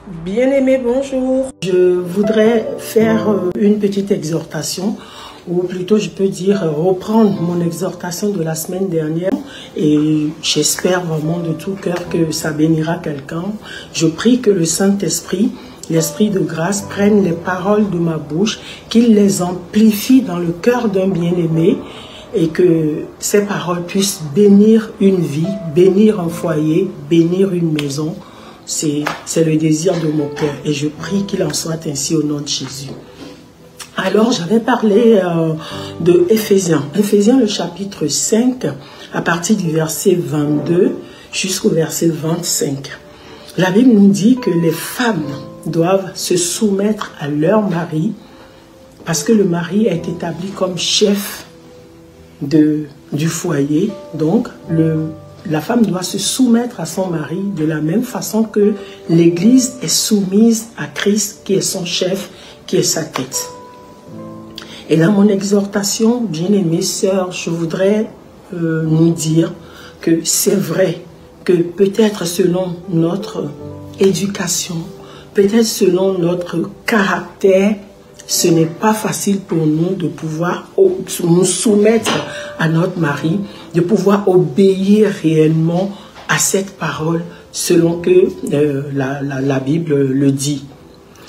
Bien-aimés, bonjour. Je voudrais faire une petite exhortation, ou plutôt je peux dire reprendre mon exhortation de la semaine dernière, et j'espère vraiment de tout cœur que ça bénira quelqu'un. Je prie que le Saint-Esprit, l'Esprit de grâce, prenne les paroles de ma bouche, qu'il les amplifie dans le cœur d'un bien-aimé, et que ces paroles puissent bénir une vie, bénir un foyer, bénir une maison. C'est le désir de mon cœur et je prie qu'il en soit ainsi au nom de Jésus. Alors, j'avais parlé de Éphésiens. Éphésiens, le chapitre 5, à partir du verset 22 jusqu'au verset 25. La Bible nous dit que les femmes doivent se soumettre à leur mari parce que le mari est établi comme chef du foyer. Donc, la femme doit se soumettre à son mari de la même façon que l'Église est soumise à Christ qui est son chef, qui est sa tête. Et dans mon exhortation, bien-aimées sœurs, je voudrais nous dire que c'est vrai que peut-être selon notre éducation, peut-être selon notre caractère, ce n'est pas facile pour nous de pouvoir nous soumettre à notre mari, de pouvoir obéir réellement à cette parole selon que la Bible le dit.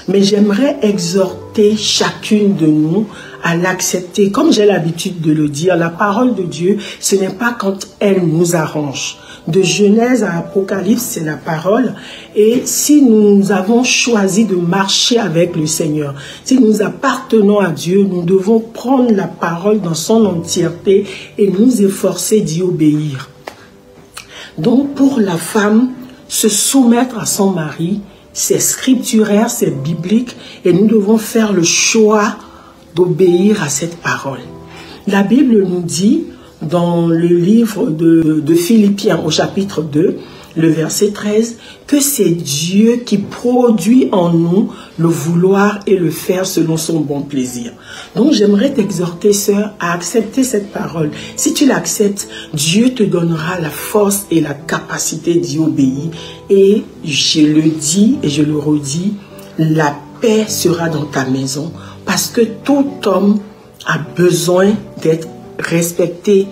Mais j'aimerais exhorter chacune de nous à l'accepter. Comme j'ai l'habitude de le dire, la parole de Dieu, ce n'est pas quand elle nous arrange. De Genèse à Apocalypse, c'est la parole. Et si nous avons choisi de marcher avec le Seigneur, si nous appartenons à Dieu, nous devons prendre la parole dans son entièreté et nous efforcer d'y obéir. Donc pour la femme, se soumettre à son mari, c'est scripturaire, c'est biblique et nous devons faire le choix d'obéir à cette parole. La Bible nous dit dans le livre de Philippiens au chapitre 2, le verset 13, que c'est Dieu qui produit en nous le vouloir et le faire selon son bon plaisir. Donc j'aimerais t'exhorter, sœur, à accepter cette parole. Si tu l'acceptes, Dieu te donnera la force et la capacité d'y obéir. Et je le dis et je le redis, la paix sera dans ta maison parce que tout homme a besoin d'être respecté,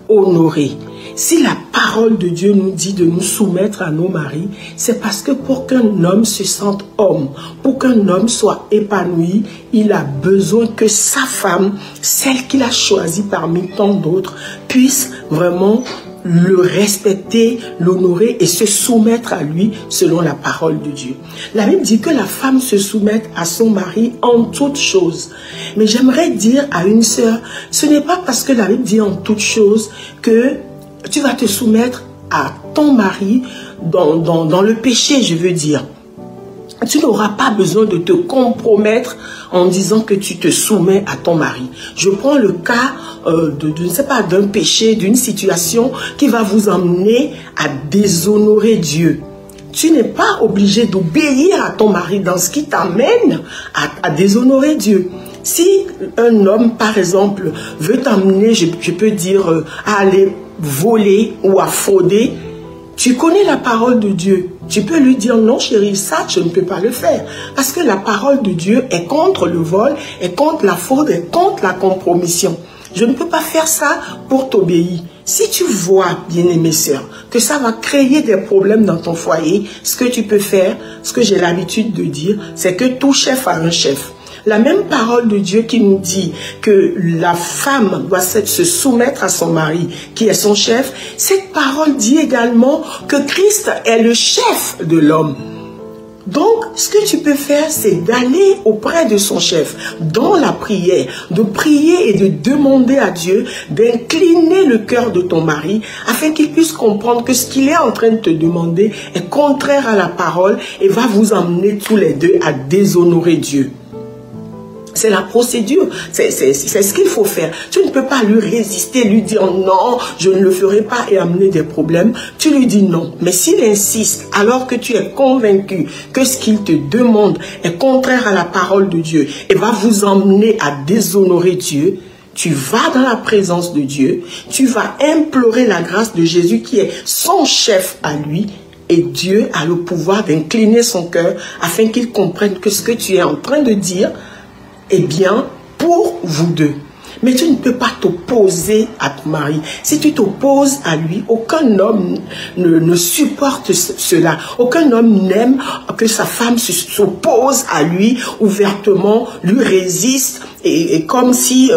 honoré. Si la parole de Dieu nous dit de nous soumettre à nos maris, c'est parce que pour qu'un homme se sente homme, pour qu'un homme soit épanoui, il a besoin que sa femme, celle qu'il a choisie parmi tant d'autres, puisse vraiment le respecter, l'honorer et se soumettre à lui selon la parole de Dieu. La Bible dit que la femme se soumette à son mari en toutes choses. Mais j'aimerais dire à une sœur, ce n'est pas parce que la Bible dit en toutes choses que tu vas te soumettre à ton mari dans le péché, je veux dire. Tu n'auras pas besoin de te compromettre en disant que tu te soumets à ton mari. Je prends le cas je ne sais pas, d'un péché, d'une situation qui va vous emmener à déshonorer Dieu. Tu n'es pas obligé d'obéir à ton mari dans ce qui t'amène à déshonorer Dieu. Si un homme, par exemple, veut t'amener, je peux dire, à aller voler ou à frauder, tu connais la parole de Dieu. Tu peux lui dire non chérie, ça je ne peux pas le faire. Parce que la parole de Dieu est contre le vol, est contre la fraude, est contre la compromission. Je ne peux pas faire ça pour t'obéir. Si tu vois, bien-aimée sœur, que ça va créer des problèmes dans ton foyer, ce que tu peux faire, ce que j'ai l'habitude de dire, c'est que tout chef a un chef. La même parole de Dieu qui nous dit que la femme doit se soumettre à son mari, qui est son chef, cette parole dit également que Christ est le chef de l'homme. Donc, ce que tu peux faire, c'est d'aller auprès de son chef, dans la prière, de prier et de demander à Dieu d'incliner le cœur de ton mari, afin qu'il puisse comprendre que ce qu'il est en train de te demander est contraire à la parole et va vous emmener tous les deux à déshonorer Dieu. C'est la procédure, c'est ce qu'il faut faire. Tu ne peux pas lui résister, lui dire non, je ne le ferai pas et amener des problèmes. Tu lui dis non. Mais s'il insiste, alors que tu es convaincu que ce qu'il te demande est contraire à la parole de Dieu et va vous emmener à déshonorer Dieu, tu vas dans la présence de Dieu, tu vas implorer la grâce de Jésus qui est son chef à lui Et Dieu a le pouvoir d'incliner son cœur afin qu'il comprenne que ce que tu es en train de dire est bien pour vous deux. Mais tu ne peux pas t'opposer à ton mari. Si tu t'opposes à lui, aucun homme ne supporte cela. Aucun homme n'aime que sa femme s'oppose à lui ouvertement, lui résiste. Et comme si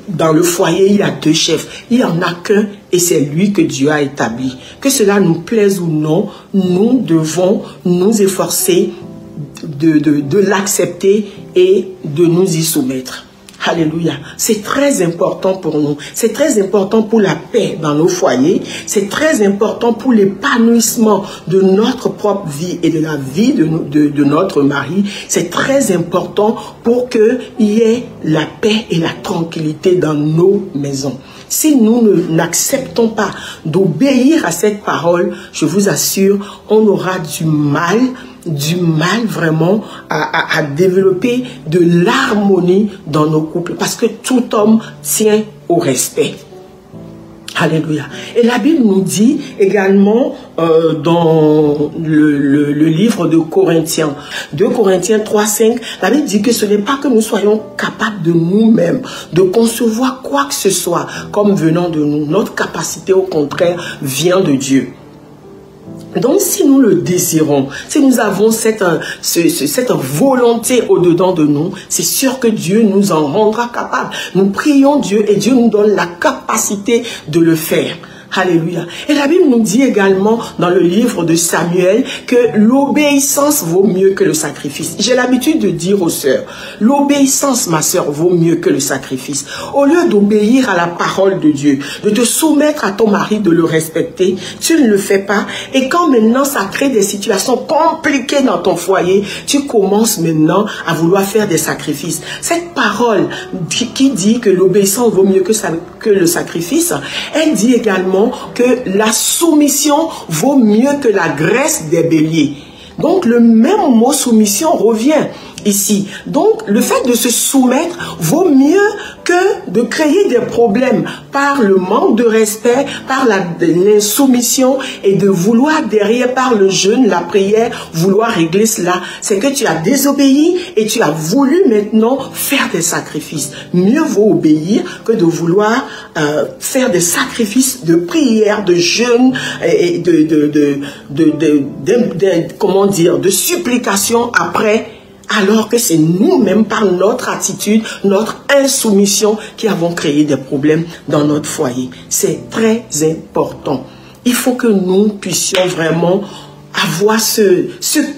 dans le foyer, il y a deux chefs. Il n'y en a qu'un et c'est lui que Dieu a établi. Que cela nous plaise ou non, nous devons nous efforcer de l'accepter et de nous y soumettre. Alléluia. C'est très important pour nous. C'est très important pour la paix dans nos foyers. C'est très important pour l'épanouissement de notre propre vie et de la vie de notre mari. C'est très important pour qu'il y ait la paix et la tranquillité dans nos maisons. Si nous n'acceptons pas d'obéir à cette parole, je vous assure, on aura du mal vraiment à développer de l'harmonie dans nos couples. Parce que tout homme tient au respect. Alléluia. Et la Bible nous dit également dans le livre de Corinthiens, 2 Corinthiens 3:5, la Bible dit que ce n'est pas que nous soyons capables de nous-mêmes de concevoir quoi que ce soit comme venant de nous. Notre capacité, au contraire, vient de Dieu. Donc, si nous le désirons, si nous avons cette volonté au-dedans de nous, c'est sûr que Dieu nous en rendra capables. Nous prions Dieu et Dieu nous donne la capacité de le faire. Alléluia. Et la Bible nous dit également dans le livre de Samuel que l'obéissance vaut mieux que le sacrifice. J'ai l'habitude de dire aux sœurs, l'obéissance, ma sœur, vaut mieux que le sacrifice. Au lieu d'obéir à la parole de Dieu, de te soumettre à ton mari, de le respecter, tu ne le fais pas. Et quand maintenant ça crée des situations compliquées dans ton foyer, tu commences maintenant à vouloir faire des sacrifices. Cette parole qui dit que l'obéissance vaut mieux que le sacrifice, elle dit également que la soumission vaut mieux que la graisse des béliers. Donc le même mot soumission revient ici. Donc le fait de se soumettre vaut mieux que de créer des problèmes par le manque de respect, par l'insoumission et de vouloir derrière, par le jeûne, la prière, vouloir régler cela. C'est que tu as désobéi et tu as voulu maintenant faire des sacrifices. Mieux vaut obéir que de vouloir faire des sacrifices de prière, de jeûne et de supplication après, alors que c'est nous-mêmes, par notre attitude, notre insoumission, qui avons créé des problèmes dans notre foyer. C'est très important. Il faut que nous puissions vraiment avoir ce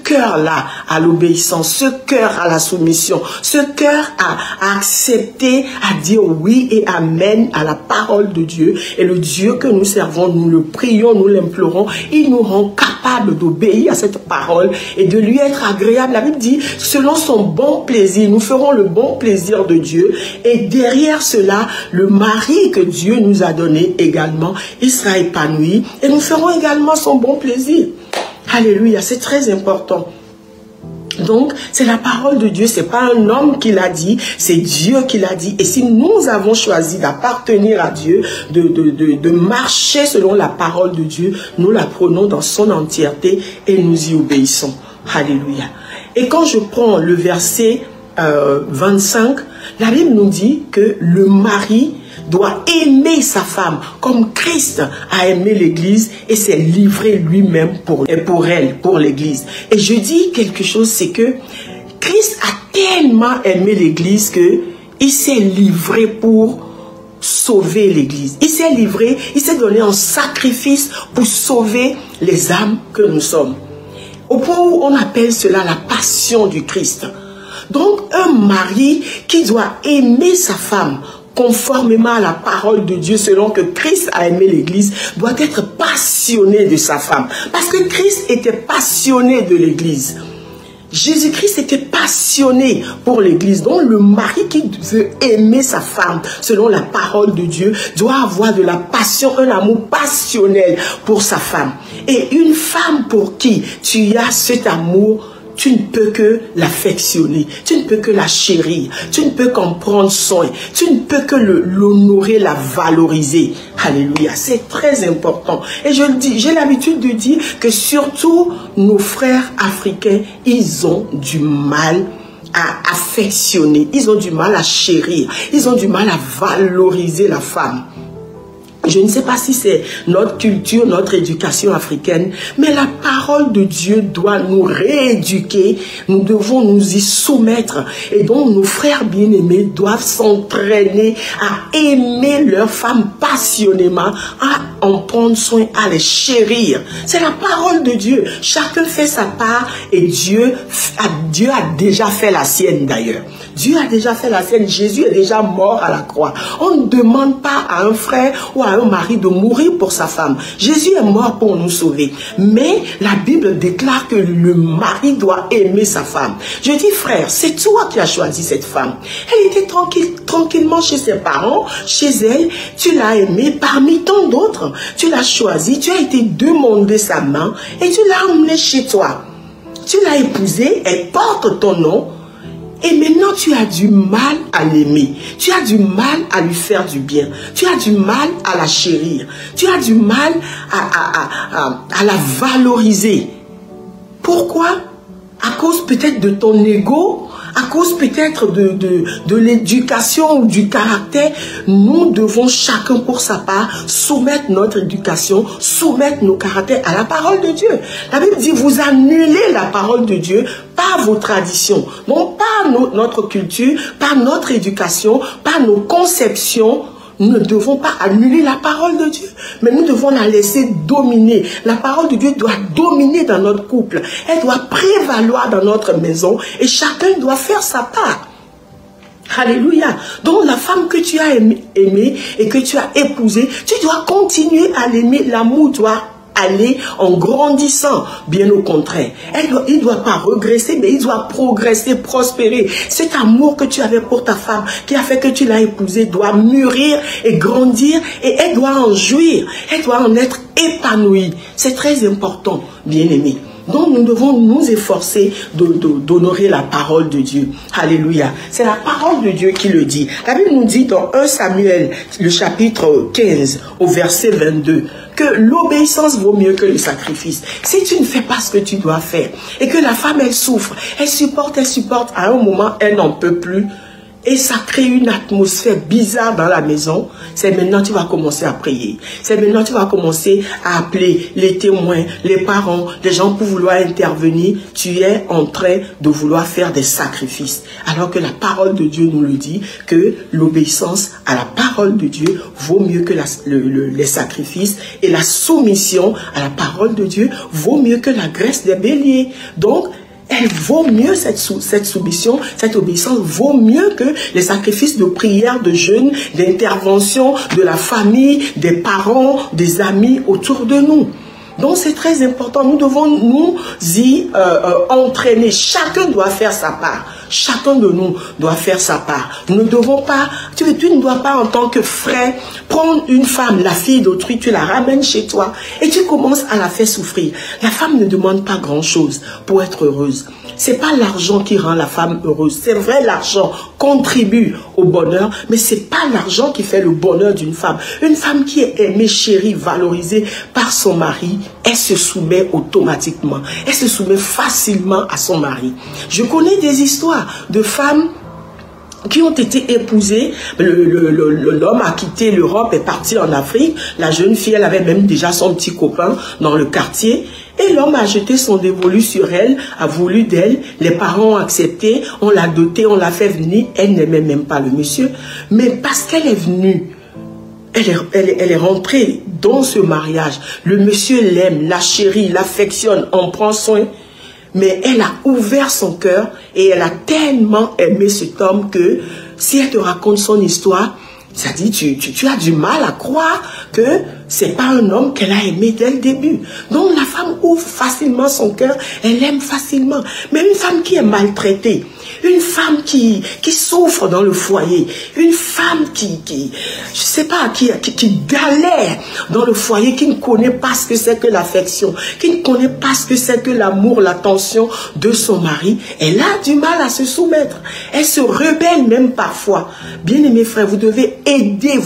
cœur-là à l'obéissance, ce cœur à la soumission, ce cœur à accepter, à dire oui et amen à la parole de Dieu. Et le Dieu que nous servons, nous le prions, nous l'implorons, il nous rend capables d'obéir à cette parole et de lui être agréable. La Bible dit, selon son bon plaisir, nous ferons le bon plaisir de Dieu. Et derrière cela, le mari que Dieu nous a donné également, il sera épanoui et nous ferons également son bon plaisir. Alléluia, c'est très important. Donc, c'est la parole de Dieu, c'est pas un homme qui l'a dit, c'est Dieu qui l'a dit. Et si nous avons choisi d'appartenir à Dieu, de marcher selon la parole de Dieu, nous la prenons dans son entièreté et nous y obéissons. Alléluia. Et quand je prends le verset 25, la Bible nous dit que le mari doit aimer sa femme comme Christ a aimé l'église et s'est livré lui-même pour elle, pour l'église. Et je dis quelque chose, c'est que Christ a tellement aimé l'église qu'il s'est livré pour sauver l'église. Il s'est livré, il s'est donné en sacrifice pour sauver les âmes que nous sommes. Au point où on appelle cela la passion du Christ. Donc un mari qui doit aimer sa femme conformément à la parole de Dieu, selon que Christ a aimé l'église, doit être passionné de sa femme. Parce que Christ était passionné de l'église. Jésus-Christ était passionné pour l'église. Donc le mari qui veut aimer sa femme selon la parole de Dieu doit avoir de la passion, un amour passionnel pour sa femme. Et une femme pour qui tu as cet amour, tu ne peux que l'affectionner, tu ne peux que la chérir, tu ne peux qu'en prendre soin, tu ne peux que l'honorer, la valoriser. Alléluia, c'est très important. Et je le dis, j'ai l'habitude de dire que surtout nos frères africains, ils ont du mal à affectionner, ils ont du mal à chérir, ils ont du mal à valoriser la femme. Je ne sais pas si c'est notre culture, notre éducation africaine, mais la parole de Dieu doit nous rééduquer. Nous devons nous y soumettre. Et donc, nos frères bien-aimés doivent s'entraîner à aimer leurs femmes passionnément, à en prendre soin, à les chérir. C'est la parole de Dieu. Chacun fait sa part et Dieu a déjà fait la sienne d'ailleurs. Dieu a déjà fait la sienne. Jésus est déjà mort à la croix. On ne demande pas à un frère ou à un mari de mourir pour sa femme. Jésus est mort pour nous sauver. Mais la Bible déclare que le mari doit aimer sa femme. Je dis, frère, c'est toi qui as choisi cette femme. Elle était tranquillement chez ses parents, chez elle. Tu l'as aimée parmi tant d'autres. Tu l'as choisie, tu as été demander sa main et tu l'as emmenée chez toi. Tu l'as épousée, elle porte ton nom. Et maintenant, tu as du mal à l'aimer. Tu as du mal à lui faire du bien. Tu as du mal à la chérir. Tu as du mal à la valoriser. Pourquoi? À cause peut-être de ton ego, à cause peut-être de l'éducation ou du caractère. Nous devons chacun pour sa part soumettre notre éducation, soumettre nos caractères à la parole de Dieu. La Bible dit, vous annulez la parole de Dieu par vos traditions, non pas notre culture, par notre éducation, par nos conceptions. Nous ne devons pas annuler la parole de Dieu, mais nous devons la laisser dominer. La parole de Dieu doit dominer dans notre couple. Elle doit prévaloir dans notre maison et chacun doit faire sa part. Alléluia. Donc la femme que tu as aimée et que tu as épousée, tu dois continuer à l'aimer. L'amour doit aller en grandissant, bien au contraire. Il ne doit pas regresser, mais il doit progresser, prospérer. Cet amour que tu avais pour ta femme, qui a fait que tu l'as épousée, doit mûrir et grandir, et elle doit en jouir, elle doit en être épanouie. C'est très important, bien-aimé. Donc nous devons nous efforcer d'honorer la parole de Dieu. Alléluia. C'est la parole de Dieu qui le dit. La Bible nous dit dans 1 Samuel, le chapitre 15, au verset 22, que l'obéissance vaut mieux que le sacrifice. Si tu ne fais pas ce que tu dois faire, et que la femme, elle souffre, elle supporte, à un moment, elle n'en peut plus, et ça crée une atmosphère bizarre dans la maison, c'est maintenant tu vas commencer à prier. C'est maintenant tu vas commencer à appeler les témoins, les parents, les gens pour vouloir intervenir. Tu es en train de vouloir faire des sacrifices. Alors que la parole de Dieu nous le dit, que l'obéissance à la parole de Dieu vaut mieux que les sacrifices, et la soumission à la parole de Dieu vaut mieux que la graisse des béliers. Donc, elle vaut mieux, cette soumission, cette obéissance vaut mieux que les sacrifices de prière, de jeûne, d'intervention de la famille, des parents, des amis autour de nous. Donc c'est très important, nous devons nous y entraîner. Chacun doit faire sa part. Chacun de nous doit faire sa part. Nous ne devons pas, tu ne dois pas en tant que frère prendre une femme, la fille d'autrui, tu la ramènes chez toi et tu commences à la faire souffrir. La femme ne demande pas grand-chose pour être heureuse. C'est pas l'argent qui rend la femme heureuse. C'est vrai, l'argent contribue au bonheur, mais c'est pas l'argent qui fait le bonheur d'une femme. Une femme qui est aimée, chérie, valorisée par son mari, elle se soumet automatiquement. Elle se soumet facilement à son mari. Je connais des histoires de femmes qui ont été épousées. L'homme a quitté l'Europe, est parti en Afrique. La jeune fille, elle avait même déjà son petit copain dans le quartier. Et l'homme a jeté son dévolu sur elle, a voulu d'elle. Les parents ont accepté, on l'a dotée, on l'a fait venir. Elle n'aimait même pas le monsieur. Mais parce qu'elle est venue, elle est rentrée dans ce mariage. Le monsieur l'aime, la chérit, l'affectionne, en prend soin. Mais elle a ouvert son cœur et elle a tellement aimé cet homme que si elle te raconte son histoire, ça dit, tu as du mal à croire que c'est pas un homme qu'elle a aimé dès le début. Donc la femme ouvre facilement son cœur, elle aime facilement. Mais une femme qui est maltraitée, une femme qui souffre dans le foyer, une femme je sais pas, qui galère dans le foyer, qui ne connaît pas ce que c'est que l'affection, qui ne connaît pas ce que c'est que l'amour, l'attention de son mari, elle a du mal à se soumettre. Elle se rebelle même parfois. Bien-aimés frères, vous devez aider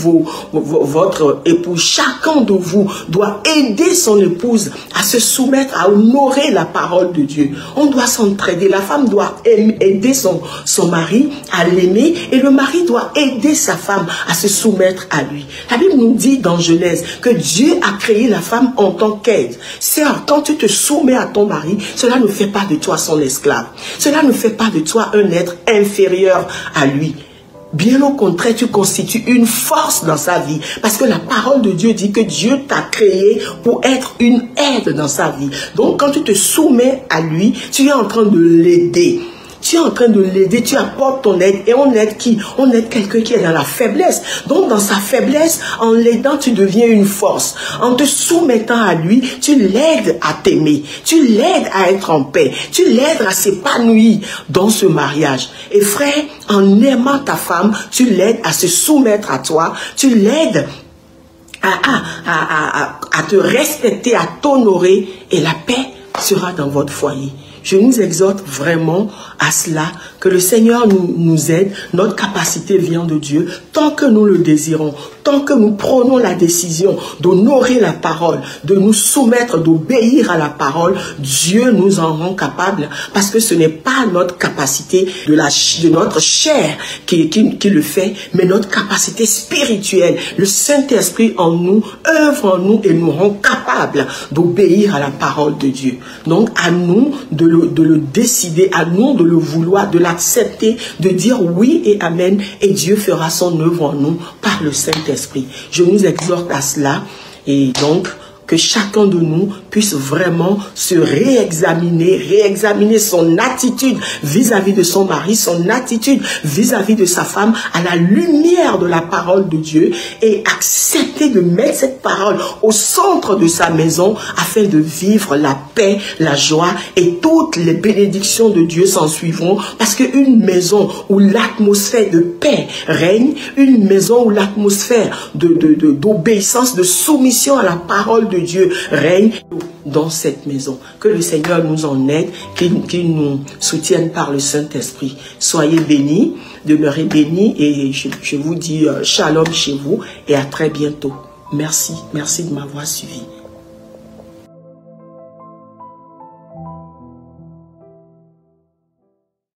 votre épouse. Chacun de vous doit aider son épouse à se soumettre, à honorer la parole de Dieu. On doit s'entraider. La femme doit aider son mari à l'aimer et le mari doit aider sa femme à se soumettre à lui. La Bible nous dit dans Genèse que Dieu a créé la femme en tant qu'aide. Sœur, quand tu te soumets à ton mari, cela ne fait pas de toi son esclave. Cela ne fait pas de toi un être inférieur à lui. Bien au contraire, tu constitues une force dans sa vie. Parce que la parole de Dieu dit que Dieu t'a créé pour être une aide dans sa vie. Donc quand tu te soumets à lui, tu es en train de l'aider. Tu es en train de l'aider, tu apportes ton aide. Et on aide qui? On aide quelqu'un qui est dans la faiblesse. Donc dans sa faiblesse, en l'aidant, tu deviens une force. En te soumettant à lui, tu l'aides à t'aimer. Tu l'aides à être en paix. Tu l'aides à s'épanouir dans ce mariage. Et frère, en aimant ta femme, tu l'aides à se soumettre à toi. Tu l'aides à te respecter, à t'honorer. Et la paix sera dans votre foyer. Je nous exhorte vraiment à cela, que le Seigneur nous aide. Notre capacité vient de Dieu. Tant que nous le désirons, tant que nous prenons la décision d'honorer la parole, de nous soumettre, d'obéir à la parole, Dieu nous en rend capables, parce que ce n'est pas notre capacité de notre chair qui le fait, mais notre capacité spirituelle. Le Saint-Esprit en nous, œuvre en nous et nous rend capables d'obéir à la parole de Dieu. Donc à nous de le décider, à nous de le vouloir, de l'accepter, de dire oui et amen, et Dieu fera son œuvre en nous par le Saint-Esprit. Je nous exhorte à cela, et donc que chacun de nous puisse vraiment se réexaminer son attitude vis-à-vis de son mari, son attitude vis-à-vis de sa femme, à la lumière de la parole de Dieu, et accepter de mettre cette parole au centre de sa maison afin de vivre la paix, la joie, et toutes les bénédictions de Dieu s'en suivront, parce qu'une maison où l'atmosphère de paix règne, une maison où l'atmosphère d'obéissance, de soumission à la parole de Dieu règne dans cette maison. Que le Seigneur nous en aide, qu'il nous soutienne par le Saint-Esprit. Soyez bénis, demeurez bénis, et je vous dis shalom chez vous et à très bientôt. Merci de m'avoir suivi.